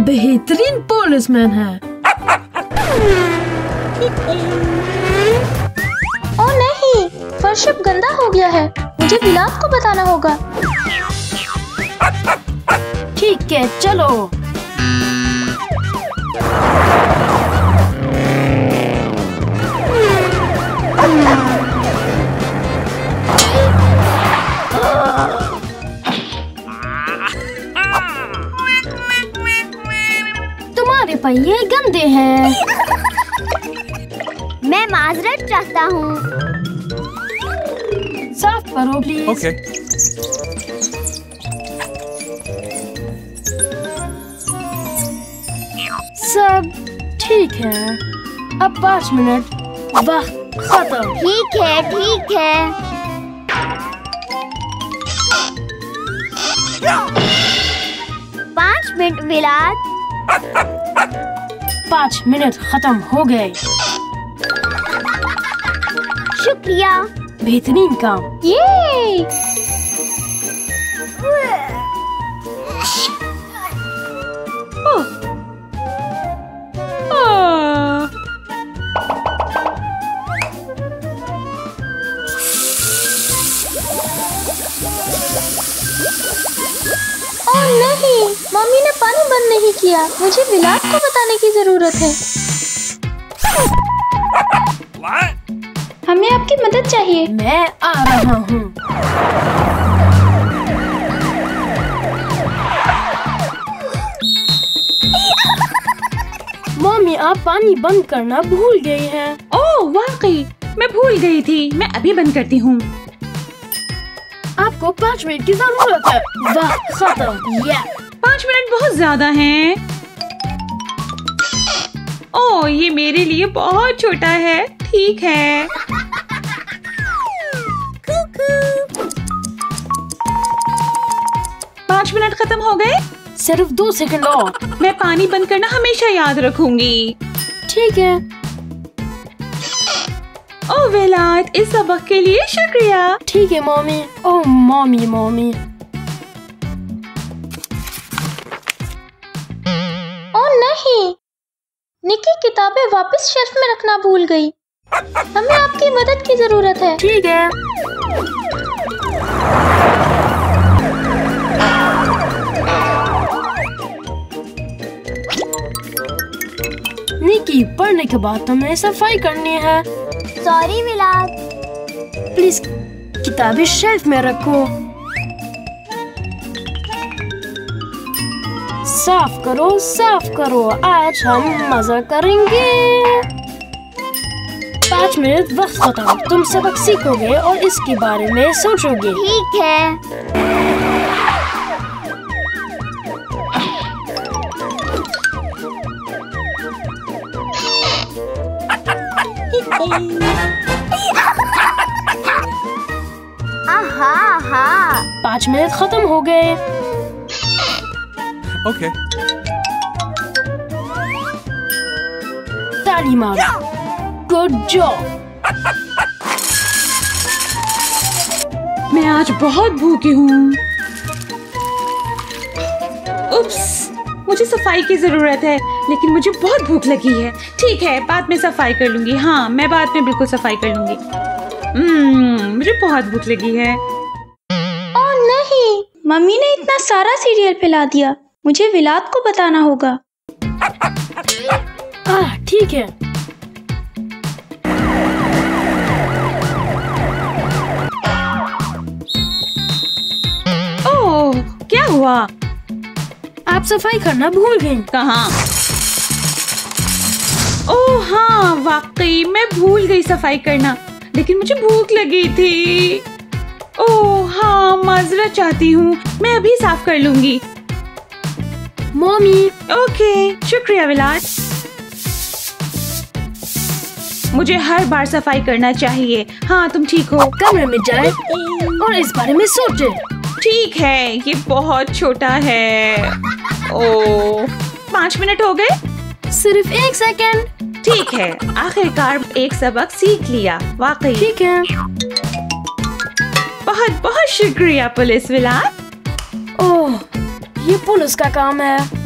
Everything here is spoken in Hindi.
बेहतरीन पुलिसमैन है। ओ नहीं, फर्श अब गंदा हो गया है। मुझे विलात को बताना होगा। ठीक है, चलो। तुम्हारे पहिए गंदे हैं। मैं माजरत चाहता हूँ। साफ करो प्लीज। Okay. सब ठीक है। अब 5 मिनट वक्त खत्म। ठीक है, ठीक है। 5 मिनट विलात। 5 मिनट खत्म हो गए। शुक्रिया। बेहतरीन काम। ये नहीं, मम्मी ने पानी बंद नहीं किया। मुझे विलात को बताने की जरूरत है। हमें आपकी मदद चाहिए। मैं आ रहा हूँ। मम्मी, आप पानी बंद करना भूल गई हैं। ओह वाकई, मैं भूल गई थी। मैं अभी बंद करती हूँ। आपको 5 मिनट की जरूरत है। वक्त खत्म। 5 मिनट बहुत ज्यादा हैं। ओह, ये मेरे लिए बहुत छोटा है। ठीक है। पाँच मिनट खत्म हो गए। सिर्फ 2 सेकंड और। मैं पानी बंद करना हमेशा याद रखूंगी। ठीक है। ओह विलात, इस सबक के लिए शुक्रिया। ठीक है मम्मी। ओह मम्मी। ओ नहीं, निकी किताबें वापस शेल्फ में रखना भूल गई। हमें आपकी मदद की जरूरत है। ठीक है। निकी, पढ़ने के बाद तुम्हें सफाई करनी है। सॉरी विलात। प्लीज किताबें शेल्फ में रखो। साफ करो। आज हम मजा करेंगे। 5 मिनट वक्त खत्म। तुम सबक सीखोगे और इसके बारे में सोचोगे। ठीक है। आहा। 5 मिनट खत्म हो गए। Okay. ताली मारो। Good job. मैं आज बहुत भूखी हूँ। उप्स, मुझे सफाई की जरूरत है, लेकिन मुझे बहुत भूख लगी है। ठीक है, बाद में सफाई कर लूंगी। हाँ, मैं बाद में बिल्कुल सफाई कर लूंगी। मुझे बहुत भूख लगी है। ओ नहीं, मम्मी ने इतना सारा सीरियल पिला दिया। मुझे विलात को बताना होगा। ठीक है। ओह, क्या हुआ? आप सफाई करना भूल गई। कहाँ? ओह हाँ, वाकई मैं भूल गई सफाई करना, लेकिन मुझे भूख लगी थी। ओह हाँ, माजरत चाहती हूँ। मैं अभी साफ कर लूंगी। मम्मी। ओके, शुक्रिया विलात। मुझे हर बार सफाई करना चाहिए। हाँ, तुम ठीक हो। कमरे में जाए और इस बारे में सोचे। ठीक है, ये बहुत छोटा है। ओह, 5 मिनट हो गए। सिर्फ 1 सेकंड। ठीक है, आखिरकार एक सबक सीख लिया। वाकई ठीक है। बहुत बहुत शुक्रिया पुलिस विलात। ओह, ये पुलिस का काम है।